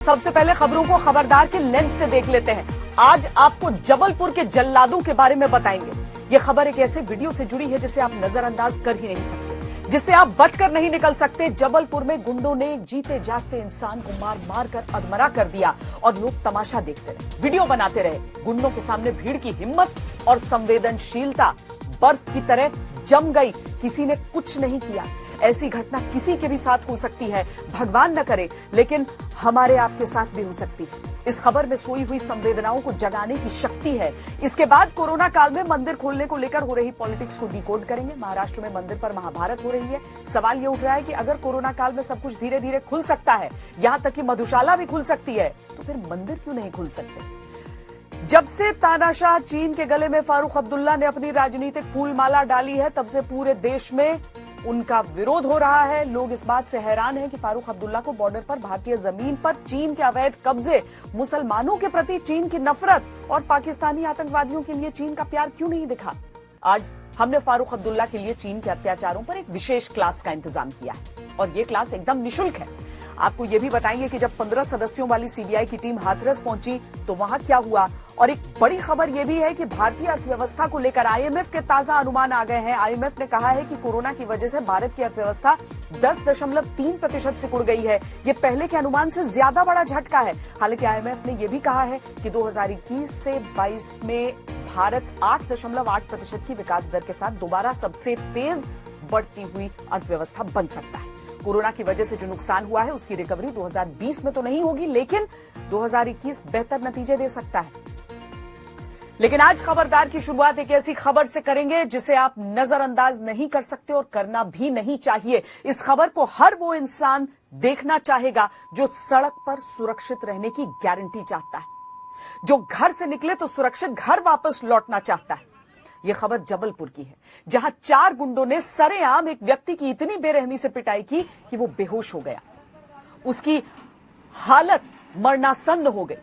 सबसे पहले खबरों को खबरदार के लेंस से देख लेते हैं। आज आपको जबलपुर के जल्लादों के बारे में बताएंगे। ये खबर एक ऐसे वीडियो से जुड़ी है जिसे आप नजरअंदाज कर ही नहीं सकते, जिससे आप बचकर नहीं निकल सकते। जबलपुर में गुंडों ने जीते जागते इंसान को मार मार कर अधमरा कर दिया और लोग तमाशा देखते रहे, वीडियो बनाते रहे। गुंडों के सामने भीड़ की हिम्मत और संवेदनशीलता बर्फ की तरह जम गई। किसी ने कुछ नहीं किया। ऐसी घटना किसी के भी साथ हो सकती है, भगवान न करे, लेकिन हमारे आपके साथ भी हो सकती है। इस खबर में सोई हुई संवेदनाओं को जगाने की शक्ति है। इसके बाद कोरोना काल में मंदिर खोलने को लेकर हो रही पॉलिटिक्स को डिकोड करेंगे। महाराष्ट्र में मंदिर पर महाभारत हो रही है। सवाल ये उठ रहा है कि अगर कोरोना काल में सब कुछ धीरे धीरे खुल सकता है, यहां तक कि मधुशाला भी खुल सकती है, तो फिर मंदिर क्यों नहीं खुल सकते? जब से तानाशाह चीन के गले में फारूक अब्दुल्ला ने अपनी राजनीतिक फूलमाला डाली है, तब से पूरे देश में उनका विरोध हो रहा है। लोग इस बात से हैरान हैं कि फारूक अब्दुल्ला को बॉर्डर पर भारतीय जमीन पर चीन के अवैध कब्जे, मुसलमानों के प्रति चीन की नफरत और पाकिस्तानी आतंकवादियों के लिए चीन का प्यार क्यों नहीं दिखा। आज हमने फारूक अब्दुल्ला के लिए चीन के अत्याचारों पर एक विशेष क्लास का इंतजाम किया है और ये क्लास एकदम निःशुल्क है। आपको ये भी बताएंगे कि जब 15 सदस्यों वाली सीबीआई की टीम हाथरस पहुंची तो वहां क्या हुआ। और एक बड़ी खबर यह भी है कि भारतीय अर्थव्यवस्था को लेकर आईएमएफ के ताजा अनुमान आ गए हैं। आईएमएफ ने कहा है कि कोरोना की वजह से भारत की अर्थव्यवस्था 10.3% सिकुड़ गई है। ये पहले के अनुमान से ज्यादा बड़ा झटका है। हालांकि आईएमएफ ने यह भी कहा है कि 2021 से 22 में भारत 8.8% की विकास दर के साथ दोबारा सबसे तेज बढ़ती हुई अर्थव्यवस्था बन सकता है। कोरोना की वजह से जो नुकसान हुआ है उसकी रिकवरी 2020 में तो नहीं होगी, लेकिन 2021 बेहतर नतीजे दे सकता है। लेकिन आज खबरदार की शुरुआत एक ऐसी खबर से करेंगे जिसे आप नजरअंदाज नहीं कर सकते और करना भी नहीं चाहिए। इस खबर को हर वो इंसान देखना चाहेगा जो सड़क पर सुरक्षित रहने की गारंटी चाहता है, जो घर से निकले तो सुरक्षित घर वापस लौटना चाहता है। यह खबर जबलपुर की है, जहां 4 गुंडों ने सरेआम एक व्यक्ति की इतनी बेरहमी से पिटाई की कि वो बेहोश हो गया। उसकी हालत मरणासन्न हो गई।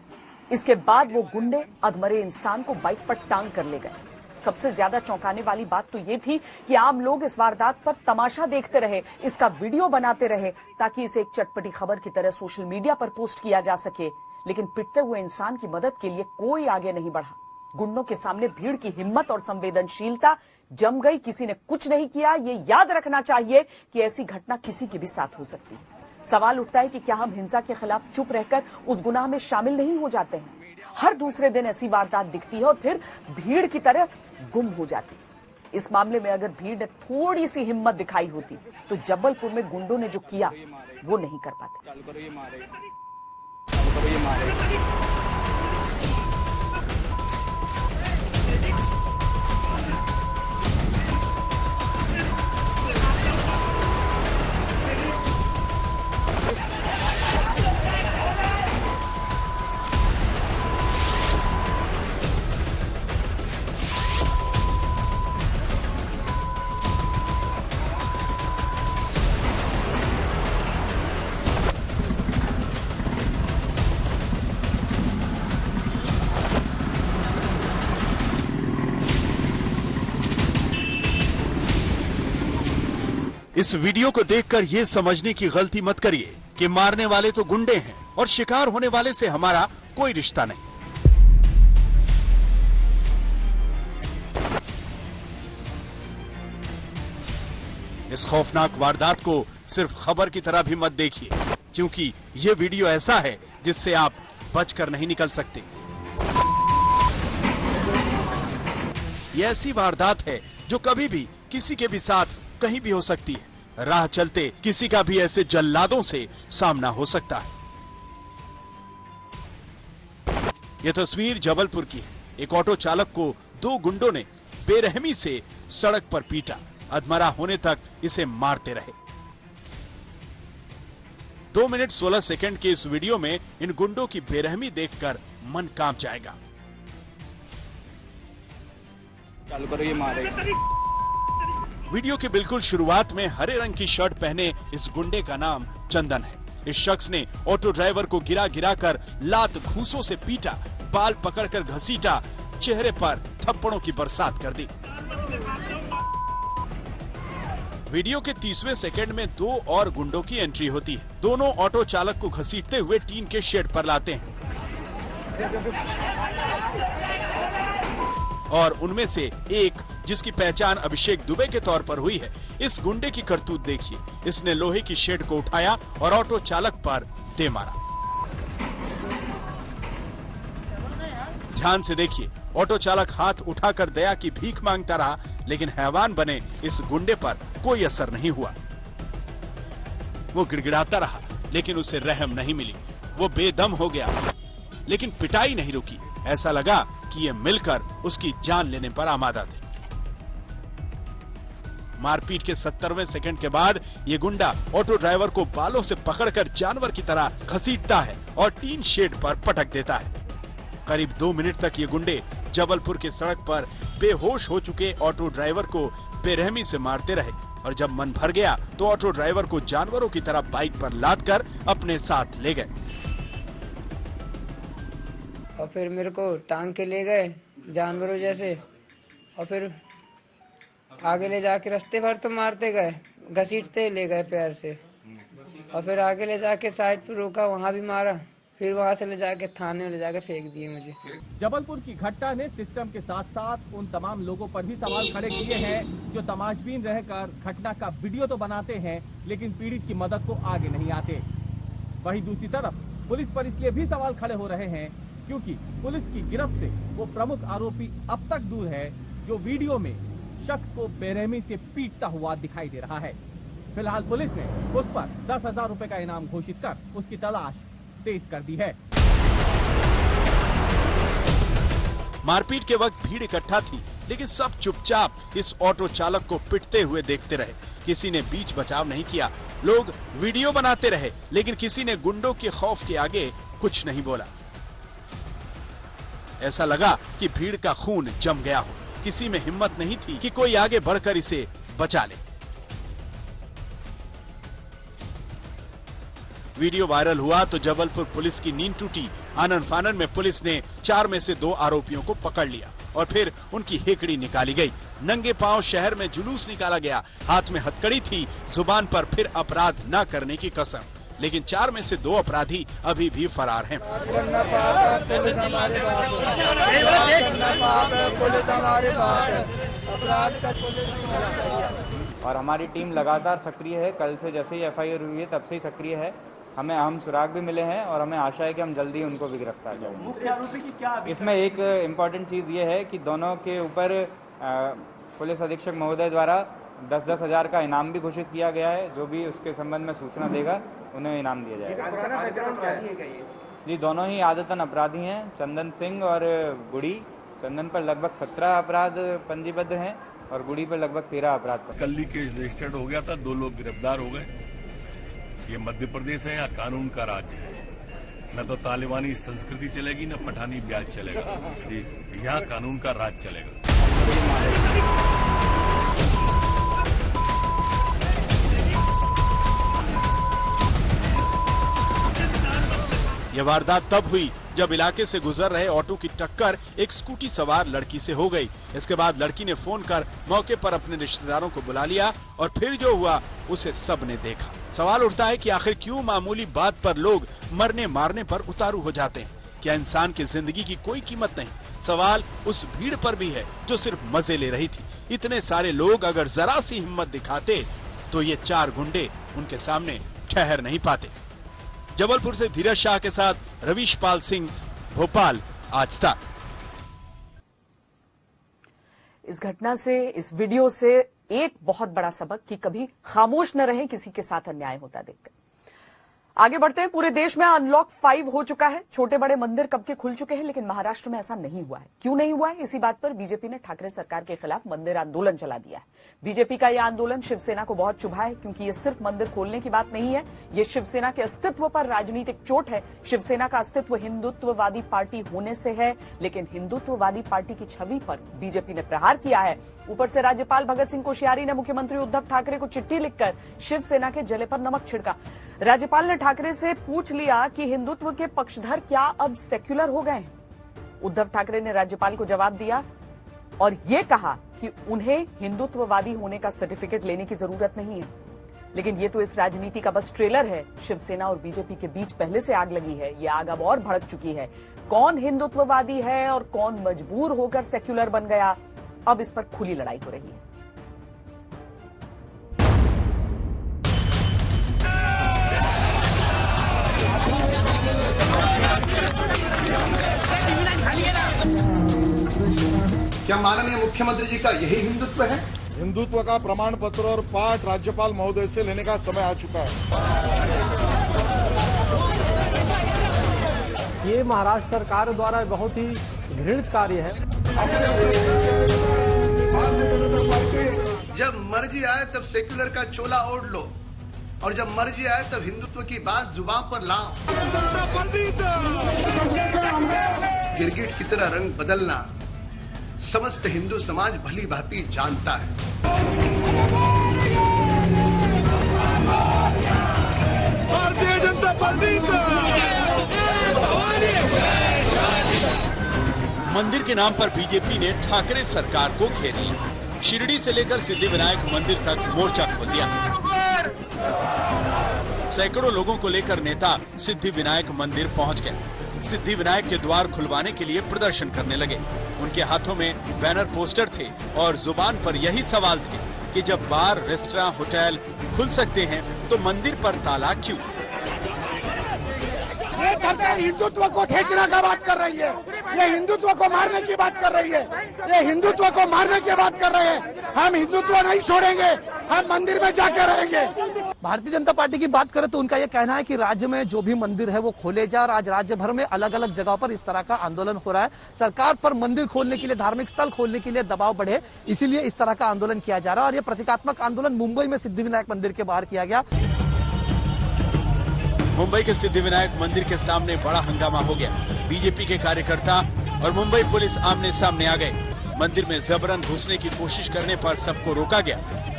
इसके बाद वो गुंडे अधमरे इंसान को बाइक पर टांग कर ले गए। सबसे ज्यादा चौंकाने वाली बात तो ये थी कि आम लोग इस वारदात पर तमाशा देखते रहे, इसका वीडियो बनाते रहे ताकि इसे एक चटपटी खबर की तरह सोशल मीडिया पर पोस्ट किया जा सके। लेकिन पिटते हुए इंसान की मदद के लिए कोई आगे नहीं बढ़ा। गुंडों के सामने भीड़ की हिम्मत और संवेदनशीलता जम गई। किसी ने कुछ नहीं किया। ये याद रखना चाहिए कि ऐसी घटना किसी के भी साथ हो सकती है। सवाल उठता है कि क्या हम हिंसा के खिलाफ चुप रहकर उस गुनाह में शामिल नहीं हो जाते हैं? हर दूसरे दिन ऐसी वारदात दिखती है और फिर भीड़ की तरह गुम हो जाती है। इस मामले में अगर भीड़ ने थोड़ी सी हिम्मत दिखाई होती तो जबलपुर में गुंडों ने जो किया वो नहीं कर पाते। इस वीडियो को देखकर ये समझने की गलती मत करिए कि मारने वाले तो गुंडे हैं और शिकार होने वाले से हमारा कोई रिश्ता नहीं। इस खौफनाक वारदात को सिर्फ खबर की तरह भी मत देखिए, क्योंकि ये वीडियो ऐसा है जिससे आप बचकर नहीं निकल सकते। ये ऐसी वारदात है जो कभी भी किसी के भी साथ कहीं भी हो सकती है। राह चलते किसी का भी ऐसे जल्लादों से सामना हो सकता है। यह तस्वीर जबलपुर की है। एक ऑटो चालक को 2 गुंडों ने बेरहमी से सड़क पर पीटा। अधमरा होने तक इसे मारते रहे। 2 मिनट 16 सेकंड के इस वीडियो में इन गुंडों की बेरहमी देखकर मन कांप जाएगा। चालू करो, ये मारेगा। वीडियो की बिल्कुल शुरुआत में हरे रंग की शर्ट पहने इस गुंडे का नाम चंदन है। इस शख्स ने ऑटो ड्राइवर को गिरा गिरा कर लात घूंसों से पीटा, बाल पकड़कर घसीटा, चेहरे पर थप्पड़ों की बरसात कर दी। वीडियो के 30वें सेकंड में दो और गुंडों की एंट्री होती है। दोनों ऑटो चालक को घसीटते हुए टीन के शेड पर लाते हैं और उनमें से एक, जिसकी पहचान अभिषेक दुबे के तौर पर हुई है, इस गुंडे की करतूत देखिए। इसने लोहे की शेड को उठाया और ऑटो चालक पर दे मारा। ध्यान से देखिए, ऑटो चालक हाथ उठाकर दया की भीख मांगता रहा, लेकिन हैवान बने इस गुंडे पर कोई असर नहीं हुआ। वो गिड़गिड़ाता रहा, लेकिन उसे रहम नहीं मिली। वो बेदम हो गया, लेकिन पिटाई नहीं रुकी। ऐसा लगा कि ये मिलकर उसकी जान लेने पर आमादा थे। मारपीट के 70वें सेकंड के बाद ये गुंडा ऑटो ड्राइवर को बालों से पकड़कर जानवर की तरह घसीटता है और टीन शेड पर पटक देता है। करीब 2 मिनट तक ये गुंडे जबलपुर के सड़क पर बेहोश हो चुके ऑटो ड्राइवर को बेरहमी से मारते रहे और जब मन भर गया तो ऑटो ड्राइवर को जानवरों की तरह बाइक पर लादकर अपने साथ ले गए। और फिर मेरे को टांग के ले गए जानवरों जैसे, और फिर आगे ले जाके रास्ते भर तो मारते गए, घसीटते ले गए पैर से, और फिर आगे ले जाके साइड पर रोका, वहाँ भी मारा, फिर वहाँ से ले जाके थाने में ले जाके फेंक दिए मुझे। जबलपुर की घटना ने सिस्टम के साथ साथ उन तमाम लोगों पर भी सवाल खड़े किए हैं जो तमाशबीन रहकर घटना का वीडियो तो बनाते हैं, लेकिन पीड़ित की मदद को आगे नहीं आते। वहीं दूसरी तरफ पुलिस पर इसलिए भी सवाल खड़े हो रहे हैं क्योंकि पुलिस की गिरफ्त से वो प्रमुख आरोपी अब तक दूर है जो वीडियो में शख्स को बेरहमी से पीटता हुआ दिखाई दे रहा है। फिलहाल पुलिस ने उस पर 10,000 रुपए का इनाम घोषित कर उसकी तलाश तेज कर दी है। मारपीट के वक्त भीड़ इकट्ठा थी, लेकिन सब चुपचाप इस ऑटो चालक को पिटते हुए देखते रहे। किसी ने बीच बचाव नहीं किया। लोग वीडियो बनाते रहे, लेकिन किसी ने गुंडों के खौफ के आगे कुछ नहीं बोला। ऐसा लगा कि भीड़ का खून जम गया हो। किसी में हिम्मत नहीं थी कि कोई आगे बढ़कर इसे बचा ले। वीडियो वायरल हुआ तो जबलपुर पुलिस की नींद टूटी। आनन फानन में पुलिस ने 4 में से 2 आरोपियों को पकड़ लिया और फिर उनकी हेकड़ी निकाली गई। नंगे पांव शहर में जुलूस निकाला गया। हाथ में हथकड़ी थी, जुबान पर फिर अपराध न करने की कसम। लेकिन 4 में से 2 अपराधी अभी भी फरार हैं। और हमारी टीम लगातार सक्रिय है। कल से जैसे ही एफआईआर हुई है तब से ही सक्रिय है। हमें अहम सुराग भी मिले हैं और हमें आशा है कि हम जल्दी उनको भी गिरफ्तार करेंगे। मुख्य आरोपी की क्या इसमें एक इम्पॉर्टेंट चीज़ ये है कि दोनों के ऊपर पुलिस अधीक्षक महोदय द्वारा 10-10 हज़ार का इनाम भी घोषित किया गया है। जो भी उसके संबंध में सूचना देगा उन्हें इनाम दिया जाएगा। जी, दोनों ही आदतन अपराधी हैं, चंदन सिंह और गुड़ी। चंदन पर लगभग 17 अपराध पंजीबद्ध हैं और गुड़ी पर लगभग 13 अपराध। कल ही केस रजिस्टर्ड हो गया था, 2 लोग गिरफ्तार हो गए। ये मध्य प्रदेश है, यहाँ कानून का राज है। न तो तालिबानी संस्कृति चलेगी, न पठानी ब्याज चलेगा। यहाँ कानून का राज चलेगा। यह वारदात तब हुई जब इलाके से गुजर रहे ऑटो की टक्कर एक स्कूटी सवार लड़की से हो गई। इसके बाद लड़की ने फोन कर मौके पर अपने रिश्तेदारों को बुला लिया और फिर जो हुआ उसे सबने देखा। सवाल उठता है कि आखिर क्यों मामूली बात पर लोग मरने मारने पर उतारू हो जाते हैं? क्या इंसान की जिंदगी की कोई कीमत नहीं? सवाल उस भीड़ पर भी है जो सिर्फ मजे ले रही थी। इतने सारे लोग अगर जरा सी हिम्मत दिखाते तो ये 4 गुंडे उनके सामने ठहर नहीं पाते। जबलपुर से धीरज शाह के साथ रवीश पाल सिंह, भोपाल, आज तक। इस घटना से, इस वीडियो से एक बहुत बड़ा सबक कि कभी खामोश न रहें किसी के साथ अन्याय होता देखकर। आगे बढ़ते हैं। पूरे देश में अनलॉक 5 हो चुका है। छोटे बड़े मंदिर कब के खुल चुके हैं, लेकिन महाराष्ट्र में ऐसा नहीं हुआ है। क्यों नहीं हुआ है? इसी बात पर बीजेपी ने ठाकरे सरकार के खिलाफ मंदिर आंदोलन चला दिया है। बीजेपी का यह आंदोलन शिवसेना को बहुत चुभा है, क्योंकि ये सिर्फ मंदिर खोलने की बात नहीं है, ये शिवसेना के अस्तित्व पर राजनीतिक चोट है। शिवसेना का अस्तित्व हिंदुत्ववादी पार्टी होने से है, लेकिन हिंदुत्ववादी पार्टी की छवि पर बीजेपी ने प्रहार किया है। ऊपर से राज्यपाल भगत सिंह कोश्यारी ने मुख्यमंत्री उद्धव ठाकरे को चिट्ठी लिखकर शिवसेना के जले पर नमक छिड़का। राज्यपाल ने ठाकरे से पूछ लिया कि हिंदुत्व के पक्षधर क्या अब सेक्युलर हो गए हैं? उद्धव ठाकरे ने राज्यपाल को जवाब दिया और ये कहा कि उन्हें हिंदुत्ववादी होने का सर्टिफिकेट लेने की जरूरत नहीं है। लेकिन ये तो इस राजनीति का बस ट्रेलर है। शिवसेना और बीजेपी के बीच पहले से आग लगी है। ये आग अब और भड़क चुकी है। कौन हिंदुत्ववादी है और कौन मजबूर होकर सेक्युलर बन गया, अब इस पर खुली लड़ाई हो रही है। क्या माननीय मुख्यमंत्री जी का यही हिंदुत्व है? हिंदुत्व का प्रमाण पत्र और पाठ राज्यपाल महोदय से लेने का समय आ चुका है। ये महाराष्ट्र सरकार द्वारा बहुत ही घृणित कार्य है। जब मर्जी आए तब सेक्युलर का चोला ओढ़ लो और जब मर्जी आए तब हिंदुत्व की बात जुबान पर लाओ। गिरगिट की तरह रंग बदलना समस्त हिंदू समाज भली भांति जानता है। भारतीय जनता पार्टी मंदिर के नाम पर बीजेपी ने ठाकरे सरकार को घेर लिया। शिरडी से लेकर सिद्धिविनायक मंदिर तक मोर्चा खोल दिया। सैकड़ों लोगों को लेकर नेता सिद्धिविनायक मंदिर पहुंच गए। सिद्धिविनायक के द्वार खुलवाने के लिए प्रदर्शन करने लगे। उनके हाथों में बैनर पोस्टर थे और जुबान पर यही सवाल थे कि जब बार, रेस्टोरेंट, होटल खुल सकते हैं तो मंदिर पर ताला क्यों? ये सरकार हिंदुत्व को ठेचने का बात कर रही है। ये हिंदुत्व को मारने की बात कर रही है। ये हिंदुत्व को मारने की बात कर रहे हैं। हम हिंदुत्व नहीं छोड़ेंगे, हम मंदिर में जाके रहेंगे। भारतीय जनता पार्टी की बात करें तो उनका यह कहना है कि राज्य में जो भी मंदिर है वो खोले जा। और आज राज्य भर में अलग अलग जगहों पर इस तरह का आंदोलन हो रहा है। सरकार पर मंदिर खोलने के लिए, धार्मिक स्थल खोलने के लिए दबाव बढ़े, इसीलिए इस तरह का आंदोलन किया जा रहा है। और ये प्रतीकात्मक आंदोलन मुंबई में सिद्धिविनायक मंदिर के बाहर किया गया। मुंबई के सिद्धिविनायक मंदिर के सामने बड़ा हंगामा हो गया। बीजेपी के कार्यकर्ता और मुंबई पुलिस आमने सामने आ गए। मंदिर में जबरन घुसने की कोशिश करने पर सबको रोका गया।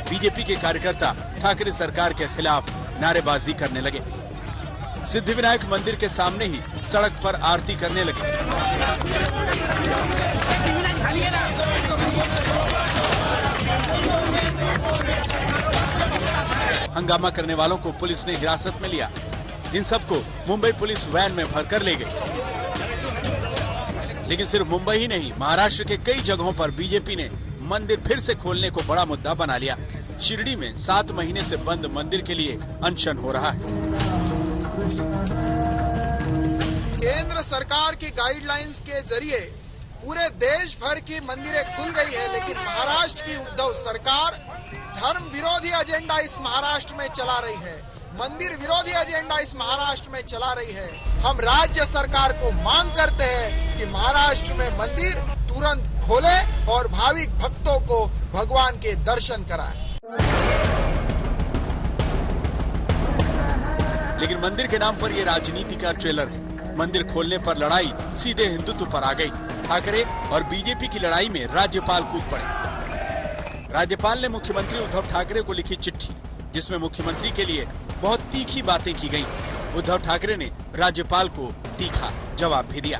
बीजेपी के कार्यकर्ता ठाकरे सरकार के खिलाफ नारेबाजी करने लगे। सिद्धिविनायक मंदिर के सामने ही सड़क पर आरती करने लगे। हंगामा करने वालों को पुलिस ने हिरासत में लिया। इन सबको मुंबई पुलिस वैन में भरकर ले गई। लेकिन सिर्फ मुंबई ही नहीं, महाराष्ट्र के कई जगहों पर बीजेपी ने मंदिर फिर से खोलने को बड़ा मुद्दा बना लिया। शिरडी में 7 महीने से बंद मंदिर के लिए अनशन हो रहा है। केंद्र सरकार की गाइडलाइंस के जरिए पूरे देश भर की मंदिरें खुल गई है, लेकिन महाराष्ट्र की उद्धव सरकार धर्म विरोधी एजेंडा इस महाराष्ट्र में चला रही है, मंदिर विरोधी एजेंडा इस महाराष्ट्र में चला रही है। हम राज्य सरकार को मांग करते हैं कि महाराष्ट्र में मंदिर तुरंत खोले और भाविक भक्तों को भगवान के दर्शन कराएं। लेकिन मंदिर के नाम पर ये राजनीति का ट्रेलर है। मंदिर खोलने पर लड़ाई सीधे हिंदुत्व पर आ गई। ठाकरे और बीजेपी की लड़ाई में राज्यपाल कूद पड़े। राज्यपाल ने मुख्यमंत्री उद्धव ठाकरे को लिखी चिट्ठी, जिसमें मुख्यमंत्री के लिए बहुत तीखी बातें की गई। उद्धव ठाकरे ने राज्यपाल को तीखा जवाब भी दिया।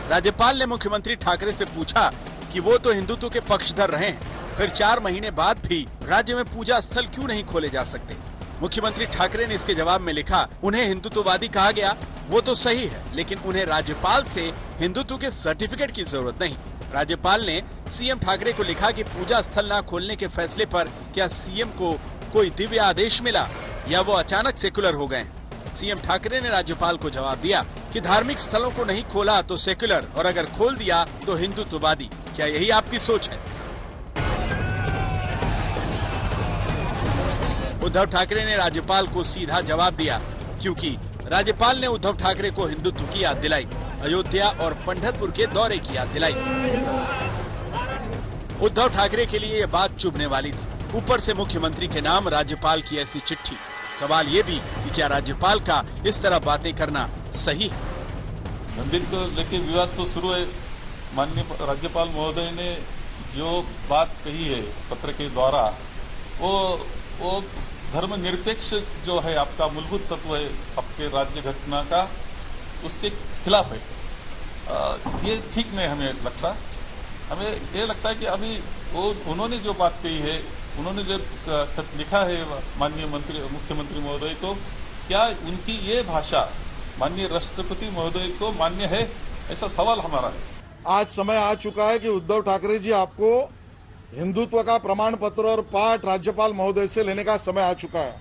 राज्यपाल ने मुख्यमंत्री ठाकरे से पूछा कि वो तो हिंदुत्व के पक्षधर रहे हैं, फिर 4 महीने बाद भी राज्य में पूजा स्थल क्यों नहीं खोले जा सकते? मुख्यमंत्री ठाकरे ने इसके जवाब में लिखा, उन्हें हिंदुत्ववादी कहा गया वो तो सही है, लेकिन उन्हें राज्यपाल से हिंदुत्व के सर्टिफिकेट की जरूरत नहीं। राज्यपाल ने सीएम ठाकरे को लिखा कि पूजा स्थल न खोलने के फैसले पर क्या सीएम को कोई दिव्य आदेश मिला या वो अचानक सेक्युलर हो गए? सीएम ठाकरे ने राज्यपाल को जवाब दिया कि धार्मिक स्थलों को नहीं खोला तो सेक्युलर, और अगर खोल दिया तो हिंदुत्ववादी। क्या यही आपकी सोच है? उद्धव ठाकरे ने राज्यपाल को सीधा जवाब दिया, क्योंकि राज्यपाल ने उद्धव ठाकरे को हिंदुत्व की याद दिलाई, अयोध्या और पंढरपुर के दौरे की याद दिलाई। उद्धव ठाकरे के लिए यह बात चुभने वाली थी। ऊपर से मुख्यमंत्री के नाम राज्यपाल की ऐसी चिट्ठी। सवाल ये भी कि क्या राज्यपाल का इस तरह बातें करना सही है? मंदिर को लेकर विवाद तो शुरू है। माननीय राज्यपाल महोदय ने जो बात कही है पत्र के द्वारा, वो धर्मनिरपेक्ष जो है आपका मूलभूत तत्व है आपके राज्य घटना का, उसके खिलाफ है। ये ठीक नहीं हमें लगता। हमें ये लगता है कि अभी उन्होंने जो बात कही है, उन्होंने जो खत लिखा है माननीय मुख्यमंत्री महोदय को, क्या उनकी ये भाषा माननीय राष्ट्रपति महोदय को मान्य है, ऐसा सवाल हमारा है। आज समय आ चुका है कि उद्धव ठाकरे जी आपको हिंदुत्व का प्रमाण पत्र और पाठ राज्यपाल महोदय से लेने का समय आ चुका है।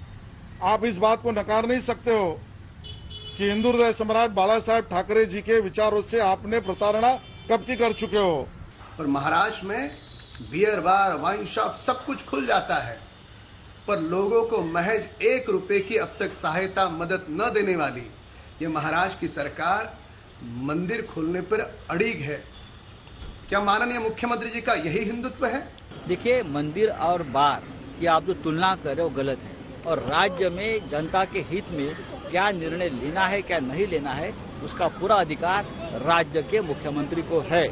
आप इस बात को नकार नहीं सकते हो कि हिंदू हृदय सम्राट बाला साहेब ठाकरे जी के विचारों से आपने प्रताड़ना कब की कर चुके हो। और महाराष्ट्र में बियर बार, वाइन शॉप सब कुछ खुल जाता है, पर लोगों को महज 1 रुपए की अब तक सहायता मदद न देने वाली ये महाराष्ट्र की सरकार मंदिर खोलने पर अड़िग है। क्या माननीय मुख्यमंत्री जी का यही हिंदुत्व है? देखिए, मंदिर और बार की आप जो तुलना कर रहे हो गलत है, और राज्य में जनता के हित में क्या निर्णय लेना है क्या नहीं लेना है उसका पूरा अधिकार राज्य के मुख्यमंत्री को है।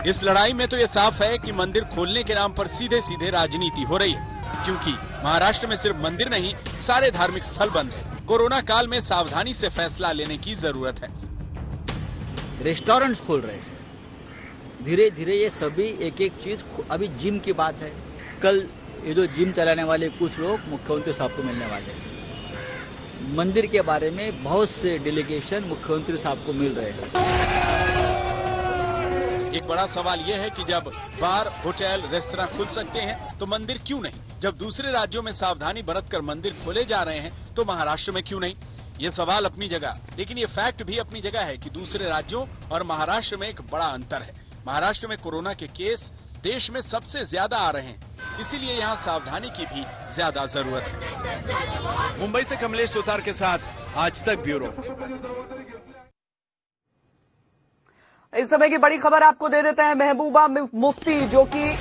इस लड़ाई में तो ये साफ है कि मंदिर खोलने के नाम पर सीधे सीधे राजनीति हो रही है, क्योंकि महाराष्ट्र में सिर्फ मंदिर नहीं, सारे धार्मिक स्थल बंद है। कोरोना काल में सावधानी से फैसला लेने की जरूरत है। रेस्टोरेंट्स खोल रहे हैं धीरे धीरे, ये सभी एक एक चीज। अभी जिम की बात है, कल ये जो जिम चलाने वाले कुछ लोग मुख्यमंत्री साहब को मिलने वाले हैं। मंदिर के बारे में बहुत से डेलीगेशन मुख्यमंत्री साहब को मिल रहे हैं। एक बड़ा सवाल यह है कि जब बार, होटल, रेस्तरां खुल सकते हैं तो मंदिर क्यों नहीं? जब दूसरे राज्यों में सावधानी बरतकर मंदिर खोले जा रहे हैं तो महाराष्ट्र में क्यों नहीं? ये सवाल अपनी जगह, लेकिन ये फैक्ट भी अपनी जगह है कि दूसरे राज्यों और महाराष्ट्र में एक बड़ा अंतर है। महाराष्ट्र में कोरोना के केस देश में सबसे ज्यादा आ रहे हैं, इसीलिए यहाँ सावधानी की भी ज्यादा जरूरत है। मुंबई से कमलेश सुतार के साथ आज तक ब्यूरो। इस समय की बड़ी खबर आपको दे देते हैं। महबूबा मुफ्ती, जो कि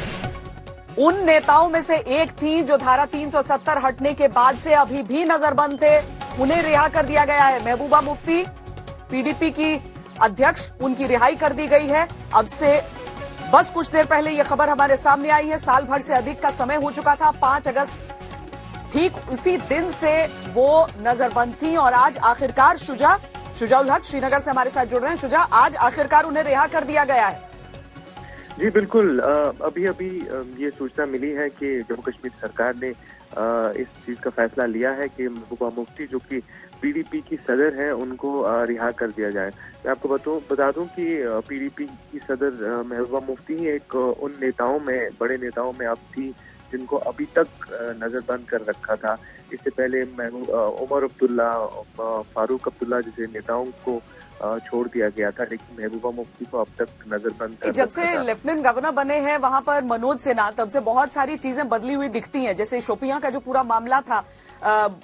उन नेताओं में से एक थी जो धारा 370 हटने के बाद से अभी भी नजरबंद थे, उन्हें रिहा कर दिया गया है। महबूबा मुफ्ती पीडीपी की अध्यक्ष, उनकी रिहाई कर दी गई है। अब से बस कुछ देर पहले यह खबर हमारे सामने आई है। साल भर से अधिक का समय हो चुका था। 5 अगस्त ठीक उसी दिन से वो नजरबंद थी और आज आखिरकार शुजाउल हक श्रीनगर से हमारे साथ जुड़ रहे हैं। शुजा, आज आखिरकार उन्हें रिहा कर दिया गया है। जी बिल्कुल, अभी ये सूचना मिली है कि जम्मू कश्मीर सरकार ने इस चीज का फैसला लिया है कि महबूबा मुफ्ती, जो कि पीडीपी की सदर है, उनको रिहा कर दिया जाए। मैं आपको बता दूं कि पीडीपी की सदर महबूबा मुफ्ती एक उन नेताओं में, बड़े नेताओं में अब थी जिनको अभी तक नजरबंद कर रखा था। इससे पहले उमर अब्दुल्ला, फारूक अब्दुल्ला जैसे नेताओं को छोड़ दिया गया था, लेकिन महबूबा मुफ्ती को अब तक नजरबंद कर जब से लेफ्टिनेंट गवर्नर बने हैं वहां पर मनोज सिन्हा, तब से बहुत सारी चीजें बदली हुई दिखती हैं। जैसे शोपियां का जो पूरा मामला था,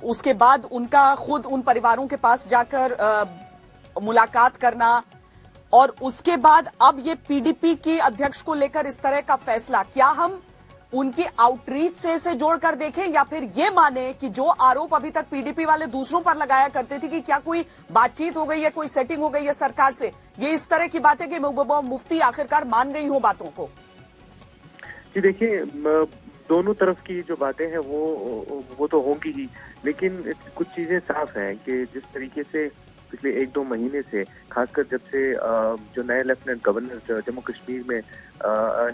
उसके बाद उनका खुद उन परिवारों के पास जाकर मुलाकात करना, और उसके बाद अब ये पीडीपी की अध्यक्ष को लेकर इस तरह का फैसला, क्या हम उनकी आउटरीच से इसे जोड़कर देखें या फिर ये माने कि जो आरोप अभी तक पीडीपी वाले दूसरों पर लगाया करते थे कि क्या कोई बातचीत हो गई है, कोई सेटिंग हो गई है सरकार से, ये इस तरह की बातें कि महबूबा मुफ्ती आखिरकार मान गई हो बातों को? जी देखिए, दोनों तरफ की जो बातें हैं वो तो होंगी ही, लेकिन कुछ चीजें साफ हैं कि जिस तरीके से पिछले 1-2 महीने से, खासकर जब से जो नए लेफ्टिनेंट गवर्नर जम्मू कश्मीर में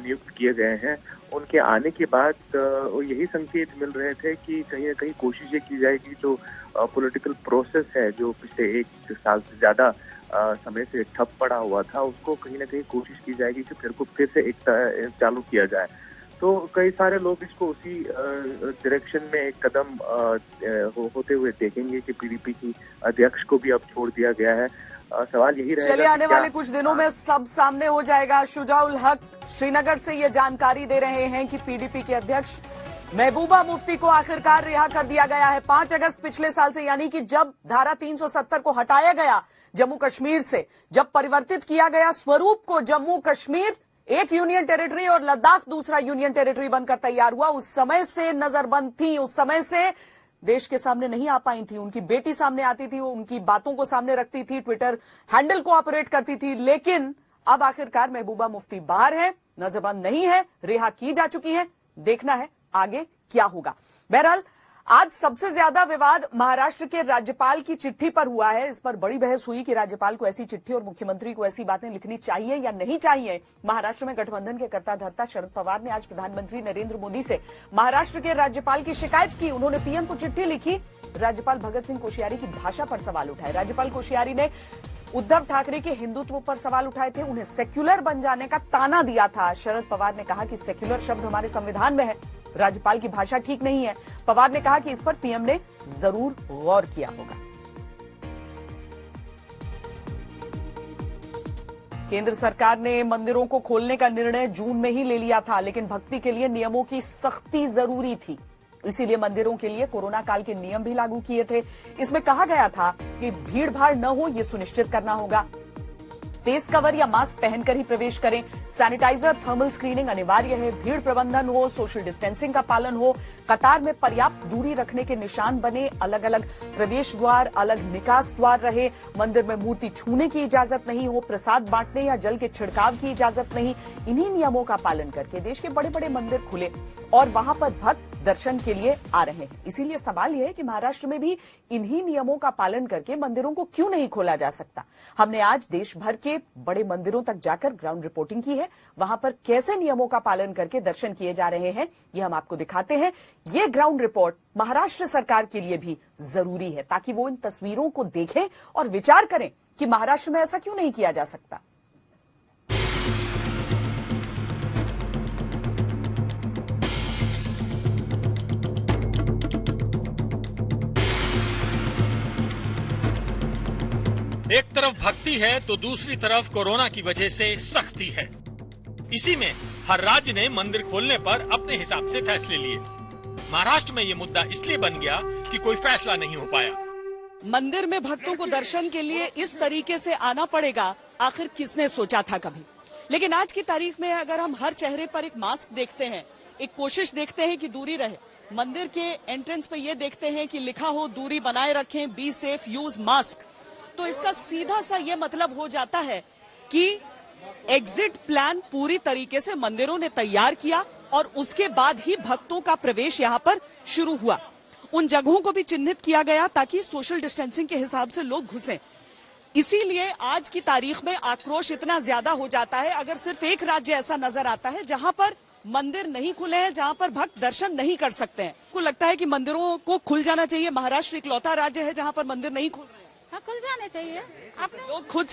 नियुक्त किए गए हैं, उनके आने के बाद यही संकेत मिल रहे थे कि कहीं ना कहीं कोशिश ये की जाएगी जो पॉलिटिकल प्रोसेस है, जो पिछले 1 साल से ज्यादा समय से ठप पड़ा हुआ था, उसको कहीं ना कहीं कोशिश की जाएगी कि फिर से एक चालू किया जाए। तो कई सारे लोग इसको उसी डायरेक्शन में एक कदम होते हुए देखेंगे कि पीडीपी की अध्यक्ष को भी अब छोड़ दिया गया है। सवाल यही रहेगा, चलिए आने वाले कुछ दिनों में सब सामने हो जाएगा। शुजाउल हक श्रीनगर से ये जानकारी दे रहे हैं कि पीडीपी के अध्यक्ष महबूबा मुफ्ती को आखिरकार रिहा कर दिया गया है। 5 अगस्त पिछले साल से, यानी कि जब धारा 370 को हटाया गया जम्मू कश्मीर से, जब परिवर्तित किया गया स्वरूप को, जम्मू कश्मीर एक यूनियन टेरिटरी और लद्दाख दूसरा यूनियन टेरिटरी बनकर तैयार हुआ, उस समय से नजरबंद थी, उस समय से देश के सामने नहीं आ पाई थी। उनकी बेटी सामने आती थी, वो उनकी बातों को सामने रखती थी, ट्विटर हैंडल को ऑपरेट करती थी, लेकिन अब आखिरकार महबूबा मुफ्ती बाहर है, नजरबंद नहीं है, रिहा की जा चुकी है। देखना है आगे क्या होगा। बहरहाल आज सबसे ज्यादा विवाद महाराष्ट्र के राज्यपाल की चिट्ठी पर हुआ है। इस पर बड़ी बहस हुई कि राज्यपाल को ऐसी चिट्ठी और मुख्यमंत्री को ऐसी बातें लिखनी चाहिए या नहीं चाहिए। महाराष्ट्र में गठबंधन के कर्ता धर्ता शरद पवार ने आज प्रधानमंत्री नरेंद्र मोदी से महाराष्ट्र के राज्यपाल की शिकायत की। उन्होंने पीएम को चिट्ठी लिखी। राज्यपाल भगत सिंह कोश्यारी की भाषा पर सवाल उठाए। राज्यपाल कोश्यारी ने उद्धव ठाकरे के हिंदुत्व पर सवाल उठाए थे। उन्हें सेक्युलर बन जाने का ताना दिया था। शरद पवार ने कहा कि सेक्युलर शब्द हमारे संविधान में है, राज्यपाल की भाषा ठीक नहीं है। पवार ने कहा कि इस पर पीएम ने जरूर गौर किया होगा। केंद्र सरकार ने मंदिरों को खोलने का निर्णय जून में ही ले लिया था, लेकिन भक्ति के लिए नियमों की सख्ती जरूरी थी। इसीलिए मंदिरों के लिए कोरोना काल के नियम भी लागू किए थे। इसमें कहा गया था कि भीड़ भाड़ न हो, यह सुनिश्चित करना होगा। फेस कवर या मास्क पहनकर ही प्रवेश करें। सैनिटाइजर, थर्मल स्क्रीनिंग अनिवार्य है। भीड़ प्रबंधन हो, सोशल डिस्टेंसिंग का पालन हो। कतार में पर्याप्त दूरी रखने के निशान बने। अलग अलग प्रवेश द्वार, अलग निकास द्वार रहे। मंदिर में मूर्ति छूने की इजाजत नहीं हो। प्रसाद बांटने या जल के छिड़काव की इजाजत नहीं। इन्हीं नियमों का पालन करके देश के बड़े बड़े मंदिर खुले और वहां पर भक्त दर्शन के लिए आ रहे हैं। इसीलिए सवाल यह है कि महाराष्ट्र में भी इन्हीं नियमों का पालन करके मंदिरों को क्यों नहीं खोला जा सकता। हमने आज देश भर के बड़े मंदिरों तक जाकर ग्राउंड रिपोर्टिंग की है। वहां पर कैसे नियमों का पालन करके दर्शन किए जा रहे हैं, ये हम आपको दिखाते हैं। ये ग्राउंड रिपोर्ट महाराष्ट्र सरकार के लिए भी जरूरी है, ताकि वो इन तस्वीरों को देखें और विचार करें कि महाराष्ट्र में ऐसा क्यों नहीं किया जा सकता। एक तरफ भक्ति है तो दूसरी तरफ कोरोना की वजह से सख्ती है। इसी में हर राज्य ने मंदिर खोलने पर अपने हिसाब से फैसले लिए। महाराष्ट्र में ये मुद्दा इसलिए बन गया कि कोई फैसला नहीं हो पाया। मंदिर में भक्तों को दर्शन के लिए इस तरीके से आना पड़ेगा, आखिर किसने सोचा था कभी। लेकिन आज की तारीख में अगर हम हर चेहरे पर एक मास्क देखते हैं, एक कोशिश देखते हैं कि दूरी रहे, मंदिर के एंट्रेंस पे ये देखते हैं कि लिखा हो दूरी बनाए रखें, बी सेफ, यूज मास्क, तो इसका सीधा सा ये मतलब हो जाता है कि एग्जिट प्लान पूरी तरीके से मंदिरों ने तैयार किया और उसके बाद ही भक्तों का प्रवेश यहां पर शुरू हुआ। उन जगहों को भी चिन्हित किया गया ताकि सोशल डिस्टेंसिंग के हिसाब से लोग घुसें। इसीलिए आज की तारीख में आक्रोश इतना ज्यादा हो जाता है अगर सिर्फ एक राज्य ऐसा नजर आता है जहां पर मंदिर नहीं खुले हैं, जहां पर भक्त दर्शन नहीं कर सकते हैं। आपको लगता है कि मंदिरों को खुल जाना चाहिए? महाराष्ट्र इकलौता राज्य है जहां पर मंदिर नहीं खुल रहे हैं। हाँ, खुल जाने चाहिए। लोग खुद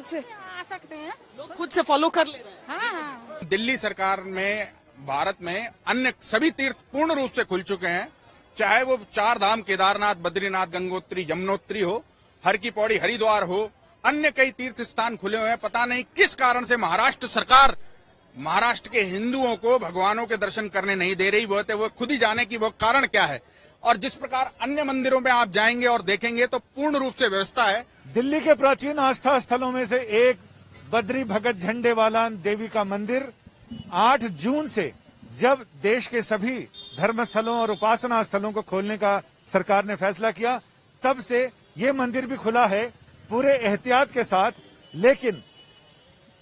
से आ सकते हैं, लोग खुद से फॉलो कर ले रहे हैं। हाँ। दिल्ली सरकार में, भारत में अन्य सभी तीर्थ पूर्ण रूप से खुल चुके हैं, चाहे वो 4 धाम केदारनाथ, बद्रीनाथ, गंगोत्री, यमुनोत्री हो, हर की पौड़ी, हरिद्वार हो, अन्य कई तीर्थ स्थान खुले हुए हैं। पता नहीं किस कारण से महाराष्ट्र सरकार महाराष्ट्र के हिंदुओं को भगवानों के दर्शन करने नहीं दे रही। वो खुद ही जाने की वो कारण क्या है। और जिस प्रकार अन्य मंदिरों में आप जाएंगे और देखेंगे तो पूर्ण रूप से व्यवस्था है। दिल्ली के प्राचीन आस्था स्थलों में से एक बद्री भगत झंडेवाला देवी का मंदिर 8 जून से, जब देश के सभी धर्म स्थलों और उपासना स्थलों को खोलने का सरकार ने फैसला किया, तब से ये मंदिर भी खुला है पूरे एहतियात के साथ। लेकिन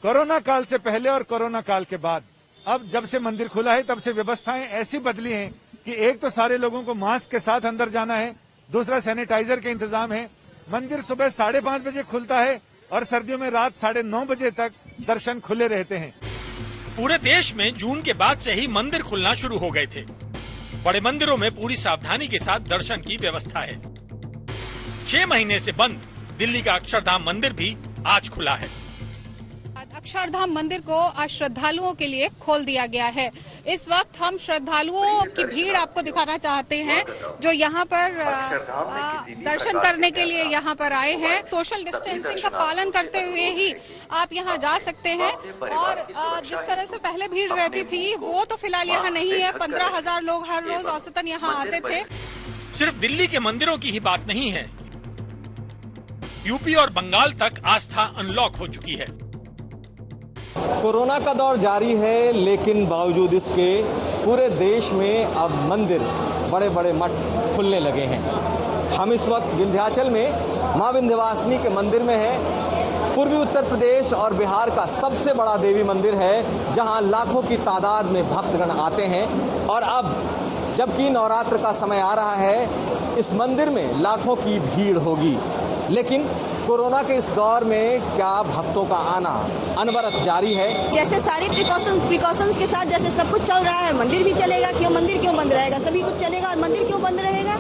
कोरोना काल से पहले और कोरोना काल के बाद, अब जब से मंदिर खुला है तब से व्यवस्थाएं ऐसी बदली हैं कि एक तो सारे लोगों को मास्क के साथ अंदर जाना है, दूसरा सैनिटाइजर के इंतजाम है। मंदिर सुबह 5:30 बजे खुलता है और सर्दियों में रात 9:30 बजे तक दर्शन खुले रहते हैं। पूरे देश में जून के बाद से ही मंदिर खुलना शुरू हो गए थे। बड़े मंदिरों में पूरी सावधानी के साथ दर्शन की व्यवस्था है। 6 महीने से बंद दिल्ली का अक्षरधाम मंदिर भी आज खुला है। अक्षरधाम मंदिर को आज श्रद्धालुओं के लिए खोल दिया गया है। इस वक्त हम श्रद्धालुओं की भीड़ आपको दिखाना चाहते हैं जो यहाँ पर दर्शन करने के लिए यहाँ पर आए हैं। सोशल डिस्टेंसिंग का पालन करते हुए ही आप यहाँ जा सकते हैं। और जिस तरह से पहले भीड़ रहती थी वो तो फिलहाल यहाँ नहीं है। 15,000 लोग हर रोज औसतन यहाँ आते थे। सिर्फ दिल्ली के मंदिरों की ही बात नहीं है, यूपी और बंगाल तक आस्था अनलॉक हो चुकी है। कोरोना का दौर जारी है, लेकिन बावजूद इसके पूरे देश में अब मंदिर, बड़े बड़े मठ खुलने लगे हैं। हम इस वक्त विंध्याचल में मां विंध्यवासिनी के मंदिर में हैं। पूर्वी उत्तर प्रदेश और बिहार का सबसे बड़ा देवी मंदिर है, जहां लाखों की तादाद में भक्तगण आते हैं। और अब जबकि नवरात्र का समय आ रहा है, इस मंदिर में लाखों की भीड़ होगी। लेकिन कोरोना के इस दौर में क्या भक्तों का आना अनवरत जारी है? जैसे सारे प्रिकॉशंस के साथ जैसे सब कुछ चल रहा है, मंदिर भी चलेगा। मंदिर क्यों बंद रहेगा? सभी कुछ चलेगा और मंदिर क्यों बंद रहेगा?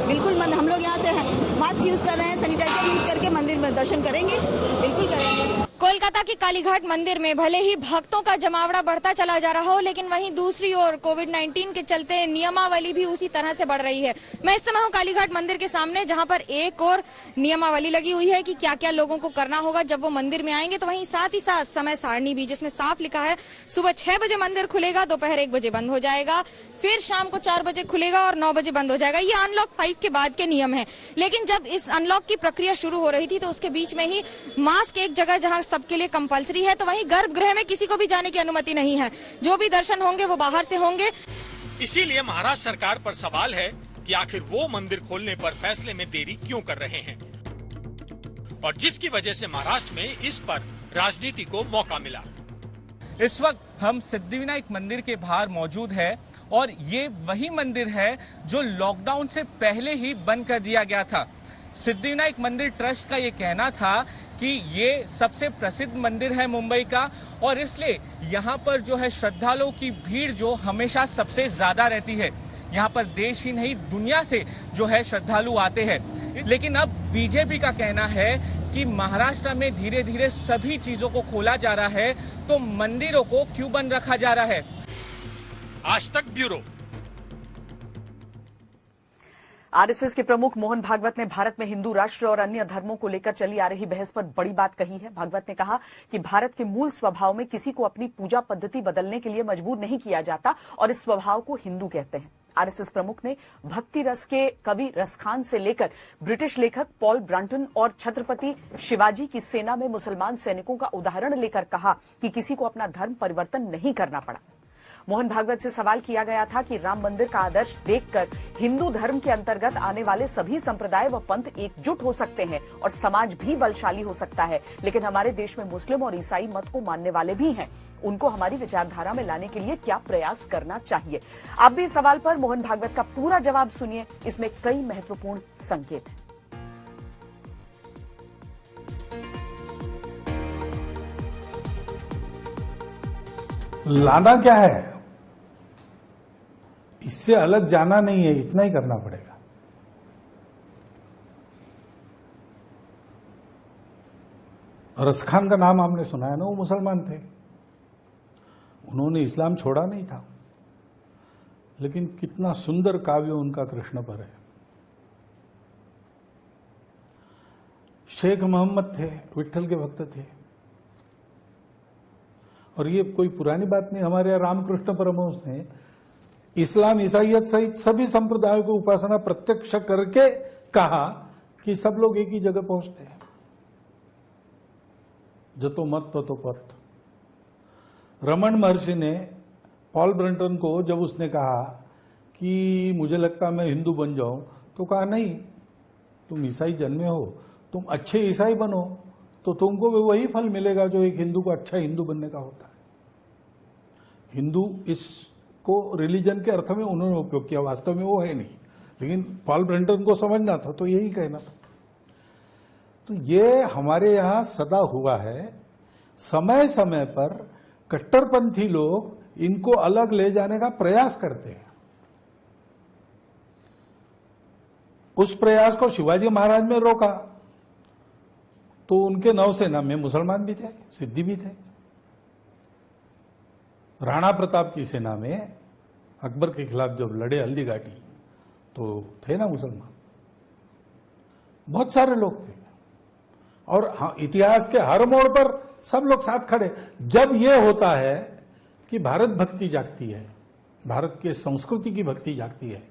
बिल्कुल बंद। हम लोग यहाँ से मास्क यूज कर रहे हैं, सैनिटाइजर यूज करके मंदिर में दर्शन करेंगे, बिल्कुल करेंगे। कोलकाता के कालीघाट मंदिर में भले ही भक्तों का जमावड़ा बढ़ता चला जा रहा हो, लेकिन वहीं दूसरी ओर कोविड-19 के चलते नियमावली भी उसी तरह से बढ़ रही है। मैं इस समय हूँ कालीघाट मंदिर के सामने, जहां पर एक और नियमावली लगी हुई है कि क्या क्या लोगों को करना होगा जब वो मंदिर में आएंगे। तो वहीं साथ ही साथ समय सारणी भी, जिसमें साफ लिखा है सुबह 6 बजे मंदिर खुलेगा, दोपहर 1 बजे बंद हो जाएगा, फिर शाम को 4 बजे खुलेगा और 9 बजे बंद हो जाएगा। ये अनलॉक 5 के बाद के नियम है। लेकिन जब इस अनलॉक की प्रक्रिया शुरू हो रही थी तो उसके बीच में ही मास्क एक जगह जहां सबके लिए कंपलसरी है, तो वहीं गर्भगृह में किसी को भी जाने की अनुमति नहीं है। जो भी दर्शन होंगे वो बाहर से होंगे। इसीलिए महाराष्ट्र सरकार पर सवाल है कि आखिर वो मंदिर खोलने पर फैसले में देरी क्यों कर रहे हैं, और जिसकी वजह से महाराष्ट्र में इस पर राजनीति को मौका मिला। इस वक्त हम सिद्धिविनायक मंदिर के बाहर मौजूद है और ये वही मंदिर है जो लॉकडाउन से पहले ही बंद कर दिया गया था। सिद्धिविनायक मंदिर ट्रस्ट का ये कहना था कि ये सबसे प्रसिद्ध मंदिर है मुंबई का, और इसलिए यहाँ पर जो है श्रद्धालुओं की भीड़ जो हमेशा सबसे ज्यादा रहती है। यहाँ पर देश ही नहीं दुनिया से जो है श्रद्धालु आते हैं। लेकिन अब बीजेपी का कहना है कि महाराष्ट्र में धीरे धीरे सभी चीजों को खोला जा रहा है, तो मंदिरों को क्यों बंद रखा जा रहा है? आज तक ब्यूरो। आरएसएस के प्रमुख मोहन भागवत ने भारत में हिंदू राष्ट्र और अन्य धर्मों को लेकर चली आ रही बहस पर बड़ी बात कही है। भागवत ने कहा कि भारत के मूल स्वभाव में किसी को अपनी पूजा पद्धति बदलने के लिए मजबूर नहीं किया जाता और इस स्वभाव को हिंदू कहते हैं। आरएसएस प्रमुख ने भक्ति रस के कवि रसखान से लेकर ब्रिटिश लेखक पॉल ब्रंटन और छत्रपति शिवाजी की सेना में मुसलमान सैनिकों का उदाहरण लेकर कहा कि किसी को अपना धर्म परिवर्तन नहीं करना पड़ा। मोहन भागवत से सवाल किया गया था कि राम मंदिर का आदर्श देखकर हिंदू धर्म के अंतर्गत आने वाले सभी संप्रदाय व पंथ एकजुट हो सकते हैं और समाज भी बलशाली हो सकता है, लेकिन हमारे देश में मुस्लिम और ईसाई मत को मानने वाले भी हैं। उनको हमारी विचारधारा में लाने के लिए क्या प्रयास करना चाहिए? आप भी इस सवाल पर मोहन भागवत का पूरा जवाब सुनिए। इसमें कई महत्वपूर्ण संकेत हैं। लाना क्या है, इससे अलग जाना नहीं है, इतना ही करना पड़ेगा। रसखान का नाम आपने सुना है ना, वो मुसलमान थे, उन्होंने इस्लाम छोड़ा नहीं था, लेकिन कितना सुंदर काव्य उनका कृष्ण पर है। शेख मोहम्मद थे, विट्ठल के भक्त थे, और ये कोई पुरानी बात नहीं। हमारे यहाँ रामकृष्ण परमहंस ने इस्लाम ईसाइयत सहित सभी संप्रदायों को उपासना प्रत्यक्ष करके कहा कि सब लोग एक ही जगह पहुंचते हैं, जतो मत ततो पथ। रमन महर्षि ने पॉल ब्रंटन को जब उसने कहा कि मुझे लगता मैं हिंदू बन जाऊं, तो कहा नहीं, तुम ईसाई जन्मे हो, तुम अच्छे ईसाई बनो तो तुमको भी वही फल मिलेगा जो एक हिंदू को अच्छा हिंदू बनने का होता है। हिंदू इसको रिलीजन के अर्थ में उन्होंने उपयोग किया, वास्तव में वो है नहीं, लेकिन पॉल ब्रंटन को समझना था तो यही कहना था। तो ये हमारे यहां सदा हुआ है। समय समय पर कट्टरपंथी लोग इनको अलग ले जाने का प्रयास करते हैं। उस प्रयास को शिवाजी महाराज ने रोका तो उनके नौसेना में मुसलमान भी थे, सिद्धी भी थे। राणा प्रताप की सेना में अकबर के खिलाफ जब लड़े हल्दी घाटी तो थे ना मुसलमान, बहुत सारे लोग थे। और हाँ, इतिहास के हर मोड़ पर सब लोग साथ खड़े। जब यह होता है कि भारत भक्ति जागती है, भारत के संस्कृति की भक्ति जागती है,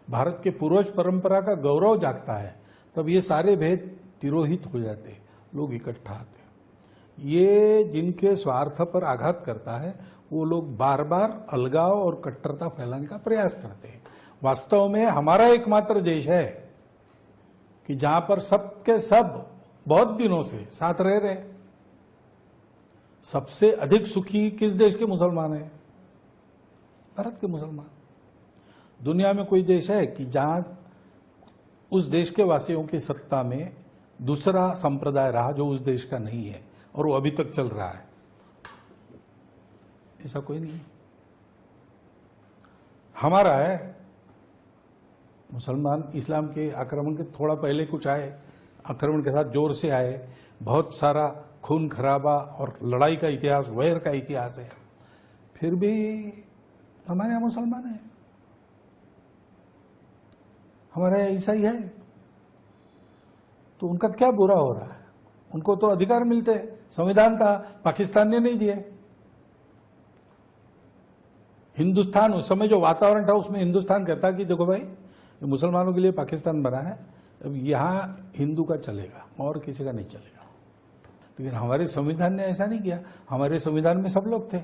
भारत के पूर्वज परंपरा का गौरव जागता है, तब ये सारे भेद तिरोहित हो जाते हैं, लोग इकट्ठा आते हैं। ये जिनके स्वार्थ पर आघात करता है वो लोग बार बार अलगाव और कट्टरता फैलाने का प्रयास करते हैं। वास्तव में हमारा एकमात्र देश है कि जहां पर सबके सब बहुत दिनों से साथ रह रहे। सबसे अधिक सुखी किस देश के मुसलमान हैं? भारत के मुसलमान। दुनिया में कोई देश है कि जहां उस देश के वासियों की सत्ता में दूसरा संप्रदाय रहा जो उस देश का नहीं है और वो अभी तक चल रहा है? ऐसा कोई नहीं। हमारा है मुसलमान इस्लाम के आक्रमण के थोड़ा पहले कुछ आए, आक्रमण के साथ जोर से आए, बहुत सारा खून खराबा और लड़ाई का इतिहास, वैर का इतिहास है, फिर भी हमारे यहाँ मुसलमान है, हमारे यहाँ ईसाई है, तो उनका क्या बुरा हो रहा है? उनको तो अधिकार मिलते, संविधान था, पाकिस्तान ने नहीं दिए। हिंदुस्तान उस समय जो वातावरण था उसमें हिंदुस्तान कहता कि देखो भाई मुसलमानों के लिए पाकिस्तान बना है, अब यहाँ हिंदू का चलेगा और किसी का नहीं चलेगा। लेकिन हमारे संविधान ने ऐसा नहीं किया। हमारे संविधान में सब लोग थे।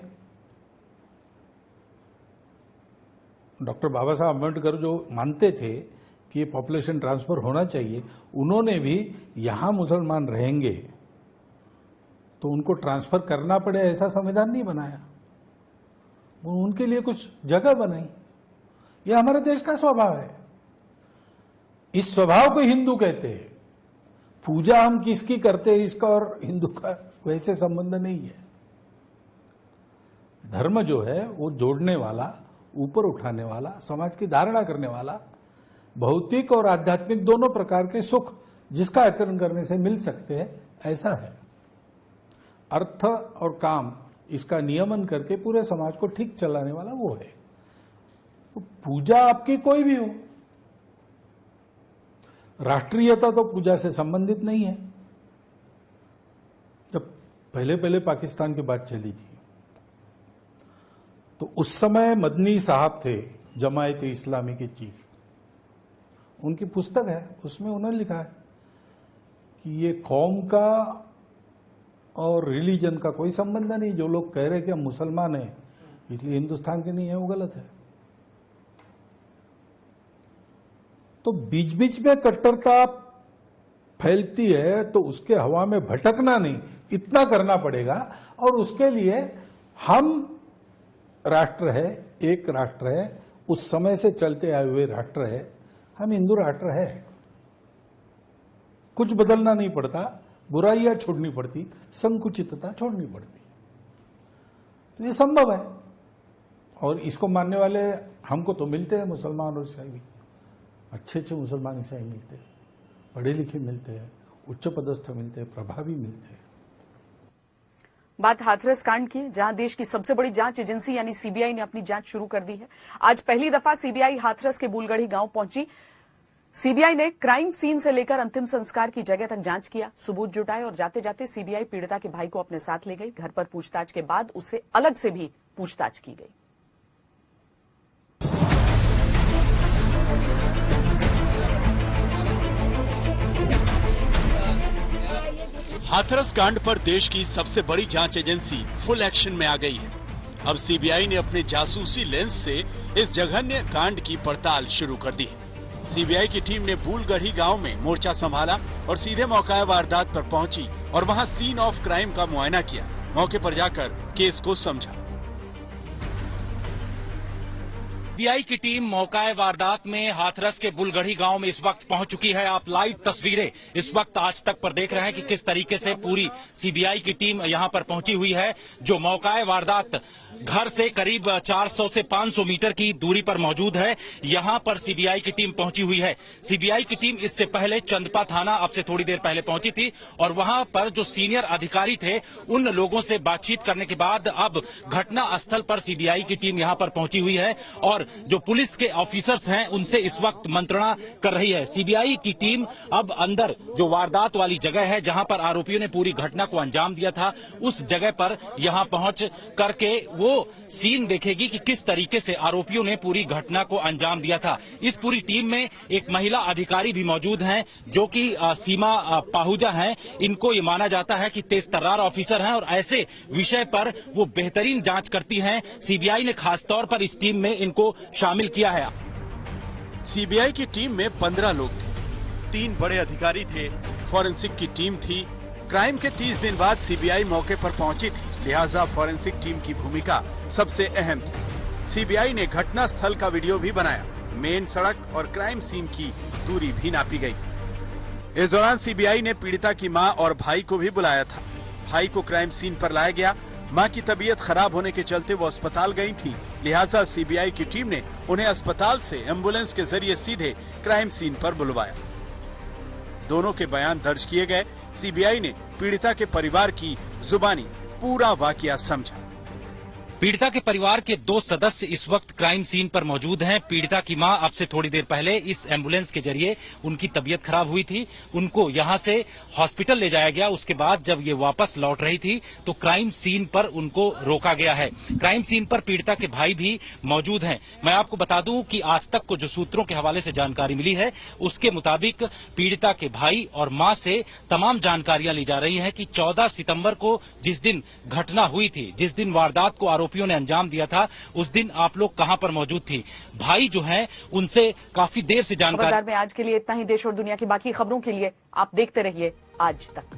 डॉक्टर बाबा साहब अम्बेडकर जो मानते थे कि ये पॉपुलेशन ट्रांसफर होना चाहिए, उन्होंने भी यहां मुसलमान रहेंगे तो उनको ट्रांसफर करना पड़े ऐसा संविधान नहीं बनाया, उनके लिए कुछ जगह बनाई। यह हमारे देश का स्वभाव है। इस स्वभाव को हिंदू कहते हैं। पूजा हम किसकी करते हैं इसका और हिंदू का वैसे संबंध नहीं है। धर्म जो है वो जोड़ने वाला, ऊपर उठाने वाला, समाज की धारणा करने वाला, भौतिक और आध्यात्मिक दोनों प्रकार के सुख जिसका आचरण करने से मिल सकते हैं, ऐसा है। अर्थ और काम इसका नियमन करके पूरे समाज को ठीक चलाने वाला वो है। तो पूजा आपकी कोई भी हो, राष्ट्रीयता तो पूजा से संबंधित नहीं है। जब पहले पहले पाकिस्तान की बात चली थी तो उस समय मदनी साहब थे जमायत इस्लामी के चीफ। उनकी पुस्तक है, उसमें उन्होंने लिखा है कि ये कौम का और रिलीजन का कोई संबंध नहीं। जो लोग कह रहे कि हम मुसलमान हैं इसलिए हिंदुस्तान के नहीं है, वो गलत है। तो बीच बीच में कट्टरता फैलती है तो उसके हवा में भटकना नहीं, इतना करना पड़ेगा। और उसके लिए हम राष्ट्र है, एक राष्ट्र है, उस समय से चलते आए हुए राष्ट्र है, हम हिंदू राष्ट्र है। कुछ बदलना नहीं पड़ता, बुराइयां छोड़नी पड़ती, संकुचितता छोड़नी पड़ती। तो ये संभव है और इसको मानने वाले हमको तो मिलते हैं, मुसलमान और ईसाई भी। अच्छे अच्छे मुसलमान ईसाई मिलते हैं, पढ़े लिखे मिलते हैं, उच्च पदस्थ मिलते हैं, प्रभावी मिलते हैं। बात हाथरस कांड की, जहां देश की सबसे बड़ी जांच एजेंसी यानी सीबीआई ने अपनी जांच शुरू कर दी है। आज पहली दफा सीबीआई हाथरस के बुलगढ़ी गांव पहुंची। सीबीआई ने क्राइम सीन से लेकर अंतिम संस्कार की जगह तक जांच किया, सबूत जुटाए और जाते जाते सीबीआई पीड़िता के भाई को अपने साथ ले गई। घर पर पूछताछ के बाद उससे अलग से भी पूछताछ की गई। हाथरस कांड पर देश की सबसे बड़ी जांच एजेंसी फुल एक्शन में आ गई है। अब सीबीआई ने अपने जासूसी लेंस से इस जघन्य कांड की पड़ताल शुरू कर दी है। सीबीआई की टीम ने बुलगढ़ी गांव में मोर्चा संभाला और सीधे मौका वारदात पर पहुंची और वहां सीन ऑफ क्राइम का मुआयना किया। मौके पर जाकर केस को समझा। सीबीआई की टीम मौकाए वारदात में हाथरस के बुलगढ़ी गांव में इस वक्त पहुंच चुकी है। आप लाइव तस्वीरें इस वक्त आज तक पर देख रहे हैं कि किस तरीके से पूरी सीबीआई की टीम यहां पर पहुंची हुई है। जो मौकाए वारदात घर से करीब 400 से 500 मीटर की दूरी पर मौजूद है, यहां पर सीबीआई की टीम पहुंची हुई है। सीबीआई की टीम इससे पहले चंदपा थाना अब से थोड़ी देर पहले पहुंची थी और वहां पर जो सीनियर अधिकारी थे उन लोगों से बातचीत करने के बाद अब घटना स्थल पर सीबीआई की टीम यहां पर पहुंची हुई है और जो पुलिस के ऑफिसर्स हैं उनसे इस वक्त मंत्रणा कर रही है। सीबीआई की टीम अब अंदर जो वारदात वाली जगह है जहां पर आरोपियों ने पूरी घटना को अंजाम दिया था, उस जगह पर यहां पहुंच करके वो सीन देखेगी कि किस तरीके से आरोपियों ने पूरी घटना को अंजाम दिया था। इस पूरी टीम में एक महिला अधिकारी भी मौजूद हैं जो कि सीमा पाहुजा हैं। इनको ये माना जाता है कि तेज तर्रार ऑफिसर हैं और ऐसे विषय पर वो बेहतरीन जांच करती हैं। सीबीआई ने खासतौर पर इस टीम में इनको शामिल किया है। सीबीआई की टीम में 15 लोग थे, 3 बड़े अधिकारी थे, फॉरेंसिक की टीम थी। क्राइम के 30 दिन बाद सीबीआई मौके पर पहुंची थी, लिहाजा फॉरेंसिक टीम की भूमिका सबसे अहम थी। सीबीआई ने घटना स्थल का वीडियो भी बनाया मेन सड़क और क्राइम सीन की दूरी भी नापी गई। इस दौरान सीबीआई ने पीड़िता की मां और भाई को भी बुलाया था। भाई को क्राइम सीन पर लाया गया। मां की तबीयत खराब होने के चलते वो अस्पताल गई थी, लिहाजा सीबीआई की टीम ने उन्हें अस्पताल से एम्बुलेंस के जरिए सीधे क्राइम सीन पर बुलवाया। दोनों के बयान दर्ज किए गए। सीबीआई ने पीड़िता के परिवार की जुबानी पूरा वाकया समझा। पीड़िता के परिवार के 2 सदस्य इस वक्त क्राइम सीन पर मौजूद हैं। पीड़िता की मां अब से थोड़ी देर पहले इस एम्बुलेंस के जरिए, उनकी तबीयत खराब हुई थी, उनको यहां से हॉस्पिटल ले जाया गया। उसके बाद जब ये वापस लौट रही थी तो क्राइम सीन पर उनको रोका गया है। क्राइम सीन पर पीड़िता के भाई भी मौजूद हैं। मैं आपको बता दूं कि आज तक को जो सूत्रों के हवाले से जानकारी मिली है उसके मुताबिक पीड़िता के भाई और मां से तमाम जानकारियां ली जा रही हैं कि 14 सितंबर को जिस दिन घटना हुई थी, जिस दिन वारदात को आरोपियों ने अंजाम दिया था, उस दिन आप लोग कहां पर मौजूद थी। भाई जो हैं उनसे काफी देर से जानकारी। में आज के लिए इतना ही। देश और दुनिया की बाकी खबरों के लिए आप देखते रहिए आज तक।